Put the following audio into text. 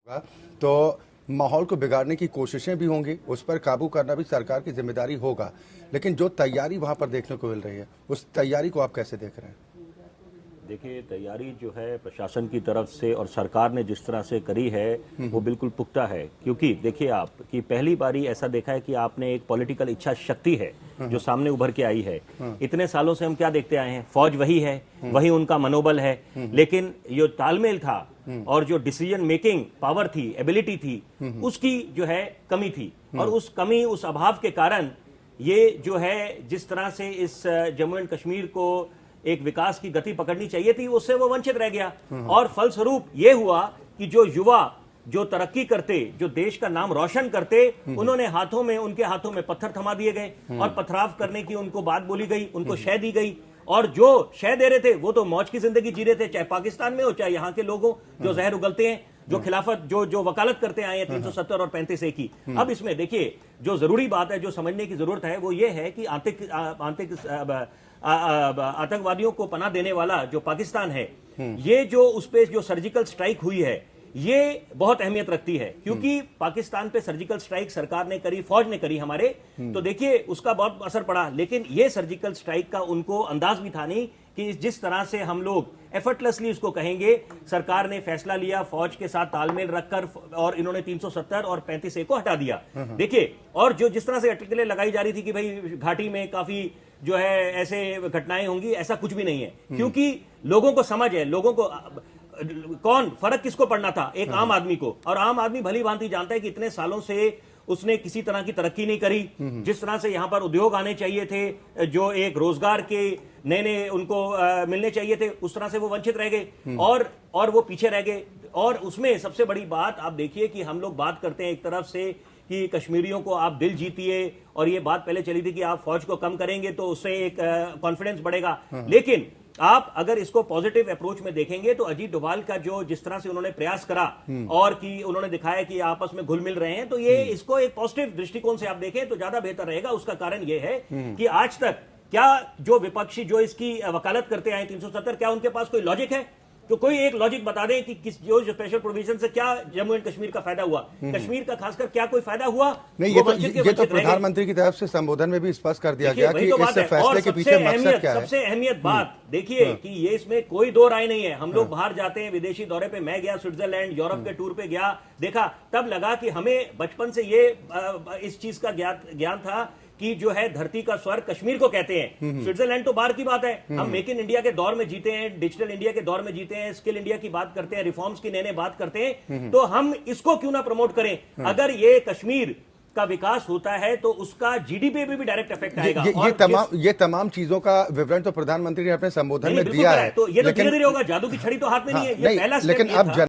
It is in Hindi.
तो माहौल को बिगाड़ने की कोशिशें भी होंगी, उस पर काबू करना भी सरकार की जिम्मेदारी होगा। लेकिन जो तैयारी वहां पर देखने को मिल रही है, उस तैयारी को आप कैसे देख रहे हैं? देखिए, तैयारी जो है प्रशासन की तरफ से और सरकार ने जिस तरह से करी है वो बिल्कुल पुख्ता है। क्योंकि देखिए आप कि पहली बारी ऐसा देखा है कि आपने एक पॉलिटिकल इच्छा शक्ति है जो सामने उभर के आई है। इतने सालों से हम क्या देखते आए हैं, फौज वही है, वही उनका मनोबल है, लेकिन जो तालमेल था और जो डिसीजन मेकिंग पावर थी, एबिलिटी थी, उसकी जो है कमी थी। और उस कमी, उस अभाव के कारण ये जो है जिस तरह से इस जम्मू एंड कश्मीर को एक विकास की गति पकड़नी चाहिए थी, उससे वो वंचित रह गया। और फलस्वरूप ये हुआ कि जो युवा जो तरक्की करते, जो देश का नाम रोशन करते, उन्होंने उनके हाथों में पत्थर थमा दिए गए और पथराव करने की उनको बात बोली गई, उनको शय दी गई। और जो शय दे रहे थे वो तो मौज की जिंदगी जी रहे थे, चाहे पाकिस्तान में हो चाहे यहाँ के लोग हो जो जहर उगलते हैं, जो खिलाफत जो वकालत करते आए हैं 370 और 35A की। अब इसमें देखिए जो जरूरी बात है, जो समझने की जरूरत है, वो ये है कि आतंकवादियों को पनाह देने वाला जो पाकिस्तान है, ये जो उस पे जो सर्जिकल स्ट्राइक हुई है, ये बहुत अहमियत रखती है। क्योंकि पाकिस्तान पे सर्जिकल स्ट्राइक सरकार ने करी, फौज ने करी हमारे, तो देखिए उसका बहुत असर पड़ा। लेकिन ये सर्जिकल स्ट्राइक का उनको अंदाज भी था नहीं कि जिस तरह से हम लोग एफर्टलेसली इसको कहेंगे, सरकार ने फैसला लिया फौज के साथ तालमेल रखकर और इन्होंने 370 और 35A को हटा दिया। देखिए, और जो जिस तरह से अटकलें लगाई जा रही थी कि भाई घाटी में काफी जो है ऐसे घटनाएं होंगी, ऐसा कुछ भी नहीं है। क्योंकि लोगों को समझ है, लोगों को कौन फर्क किसको पड़ना था, एक आम आदमी को। और आम आदमी भली भांति जानता है कि इतने सालों से उसने किसी तरह की तरक्की नहीं करी। जिस तरह से यहां पर उद्योग आने चाहिए थे, जो एक रोजगार के नए उनको मिलने चाहिए थे, उस तरह से वो वंचित रह गए और वो पीछे रह गए। और उसमें सबसे बड़ी बात आप देखिए कि हम लोग बात करते हैं एक तरफ से कि कश्मीरियों को आप दिल जीतिए, और ये बात पहले चली थी कि आप फौज को कम करेंगे तो उससे एक कॉन्फिडेंस बढ़ेगा। लेकिन आप अगर इसको पॉजिटिव अप्रोच में देखेंगे तो अजीत डोभाल का जो जिस तरह से उन्होंने प्रयास करा और कि उन्होंने दिखाया कि आपस में घुल मिल रहे हैं, तो ये इसको एक पॉजिटिव दृष्टिकोण से आप देखें तो ज्यादा बेहतर रहेगा। उसका कारण ये है कि आज तक क्या जो विपक्षी जो इसकी वकालत करते आए 370, क्या उनके पास कोई लॉजिक है? तो कोई एक लॉजिक बता दें कि किस जो स्पेशल प्रोविजन से क्या जम्मू एंड कश्मीर का फायदा हुआ, कश्मीर का खासकर क्या कोई फायदा हुआ? नहीं, ये तो प्रधानमंत्री की तरफ से संबोधन में भी स्पष्ट कर दिया गया कि इस फैसले के पीछे मकसद क्या है। सबसे अहमियत बात देखिए कि ये इसमें कोई दो राय नहीं है। हम लोग बाहर जाते हैं विदेशी दौरे पे, मैं गया स्विट्जरलैंड, यूरोप के टूर पे गया, देखा, तब लगा कि हमें बचपन से ये इस चीज का ज्ञान था कि जो है धरती का स्वर्ग कश्मीर को कहते हैं। स्विट्जरलैंड तो बाहर की बात है, हम मेक इन इंडिया के दौर में जीते हैं, डिजिटल इंडिया के दौर में जीते हैं, स्किल इंडिया की बात करते हैं, रिफॉर्म्स की नए बात करते हैं, तो हम इसको क्यों ना प्रमोट करें? अगर ये कश्मीर का विकास होता है तो उसका जीडीपी पे भी डायरेक्ट इफेक्ट आएगा। ये तमाम चीजों का विवरण तो प्रधानमंत्री ने अपने संबोधन में दिया है, तो ये तो धीरे धीरे होगा, जादू की छड़ी तो हाथ में नहीं है, ये पहला स्टेप लेकिन अब